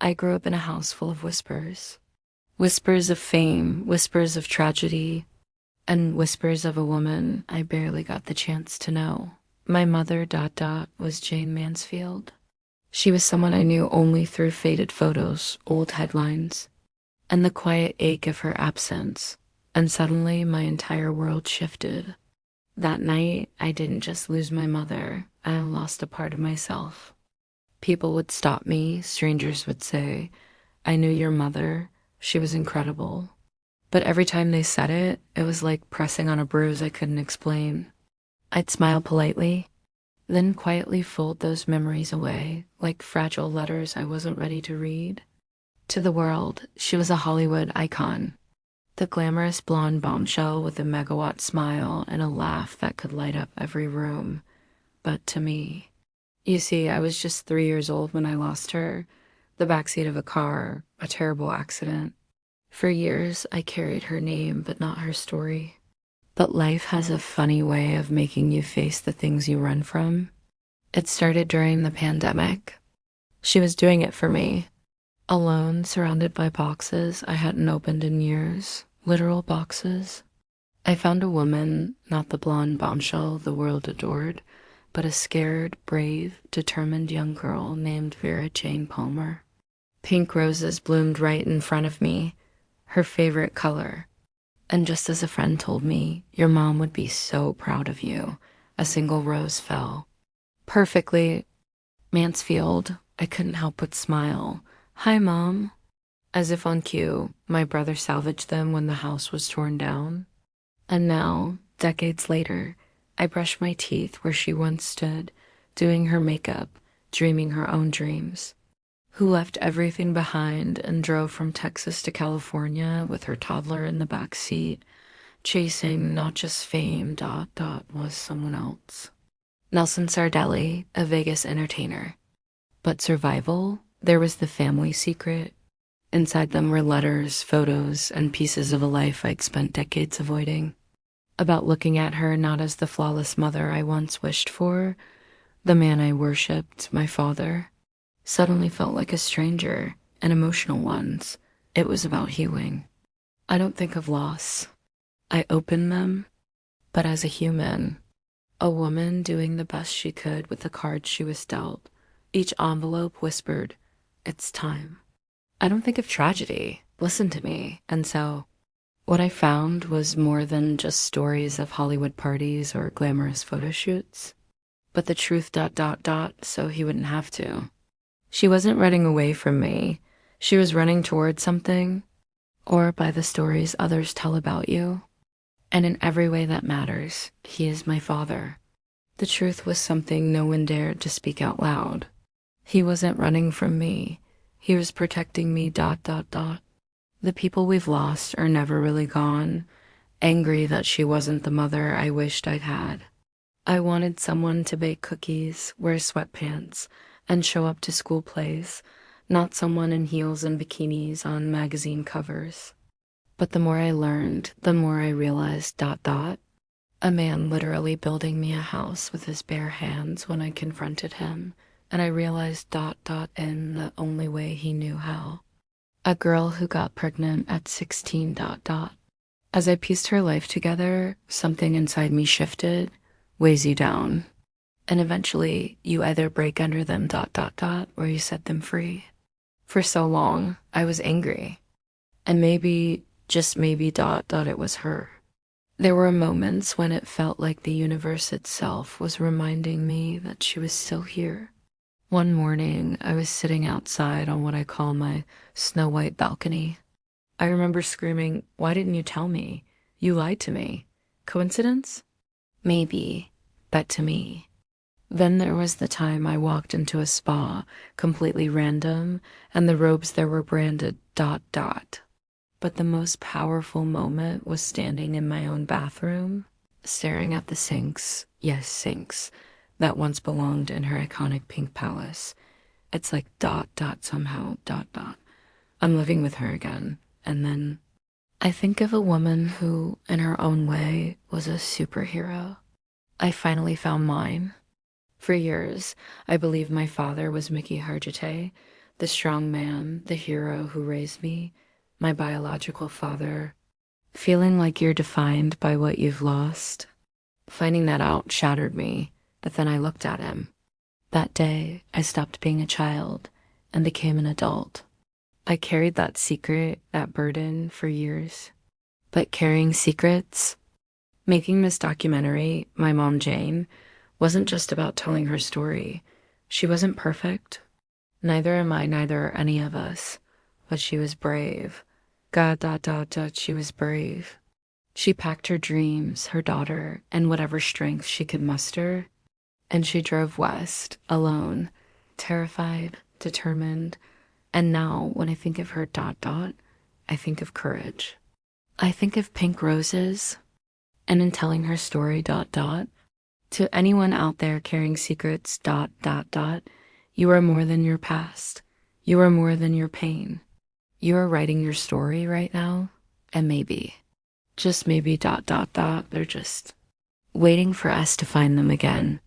I grew up in a house full of whispers. Whispers of fame, whispers of tragedy, and whispers of a woman I barely got the chance to know. My mother, was Jayne Mansfield. She was someone I knew only through faded photos, old headlines, and the quiet ache of her absence. And suddenly my entire world shifted. That night, I didn't just lose my mother, I lost a part of myself. People would stop me, strangers would say, "I knew your mother, she was incredible." But every time they said it, it was like pressing on a bruise I couldn't explain. I'd smile politely, then quietly fold those memories away, like fragile letters I wasn't ready to read. To the world, she was a Hollywood icon, the glamorous blonde bombshell with a megawatt smile and a laugh that could light up every room. But to me, you see, I was just 3 years old when I lost her, the backseat of a car, a terrible accident. For years, I carried her name, but not her story. But life has a funny way of making you face the things you run from. It started during the pandemic. She was doing it for me, alone, surrounded by boxes I hadn't opened in years, literal boxes. I found a woman, not the blonde bombshell the world adored, but a scared, brave, determined young girl named Vera Jane Palmer. Pink roses bloomed right in front of me, her favorite color. And just as a friend told me, "Your mom would be so proud of you," a single rose fell. Perfectly Mansfield, I couldn't help but smile. "Hi, Mom." As if on cue, my brother salvaged them when the house was torn down. And now, decades later, I brush my teeth where she once stood, doing her makeup, dreaming her own dreams. Who left everything behind and drove from Texas to California with her toddler in the back seat, chasing not just fame, was someone else. Nelson Sardelli, a Vegas entertainer. But survival, there was the family secret. Inside them were letters, photos, and pieces of a life I'd spent decades avoiding. About looking at her not as the flawless mother I once wished for, the man I worshipped, my father, suddenly felt like a stranger, and emotional ones. It was about healing. I don't think of loss. I open them, but as a human, a woman doing the best she could with the cards she was dealt. Each envelope whispered, "It's time." I don't think of tragedy. Listen to me. And so, what I found was more than just stories of Hollywood parties or glamorous photo shoots, but the truth, so he wouldn't have to. She wasn't running away from me. She was running toward something, or by the stories others tell about you. And in every way that matters, he is my father. The truth was something no one dared to speak out loud. He wasn't running from me. He was protecting me, The people we've lost are never really gone, angry that she wasn't the mother I wished I'd had. I wanted someone to bake cookies, wear sweatpants, and show up to school plays, not someone in heels and bikinis on magazine covers. But the more I learned, the more I realized, a man literally building me a house with his bare hands when I confronted him, and I realized, in the only way he knew how. A girl who got pregnant at 16, As I pieced her life together, something inside me shifted, weighs you down. And eventually, you either break under them, or you set them free. For so long, I was angry. And maybe, just maybe, it was her. There were moments when it felt like the universe itself was reminding me that she was still here. One morning, I was sitting outside on what I call my snow white balcony. I remember screaming, "Why didn't you tell me? You lied to me. Coincidence? Maybe, but to me." Then there was the time I walked into a spa, completely random, and the robes there were branded ... But the most powerful moment was standing in my own bathroom, staring at the sinks, yes, sinks, that once belonged in her iconic pink palace. It's like ... somehow ... I'm living with her again. And then I think of a woman who, in her own way, was a superhero. I finally found mine. For years, I believed my father was Mickey Hargitay, The strong man, the hero who raised me, my biological father. Feeling like you're defined by what you've lost. Finding that out shattered me, but then I looked at him. That day, I stopped being a child and became an adult. I carried that secret, that burden for years. But carrying secrets, making this documentary, my mom Jayne, wasn't just about telling her story. She wasn't perfect. Neither am I, neither are any of us. But she was brave. She was brave. She packed her dreams, her daughter, and whatever strength she could muster, and she drove west, alone, terrified, determined, and now, when I think of her, I think of courage. I think of pink roses, and in telling her story, to anyone out there carrying secrets, you are more than your past. You are more than your pain. You are writing your story right now, and maybe, just maybe, they're just waiting for us to find them again.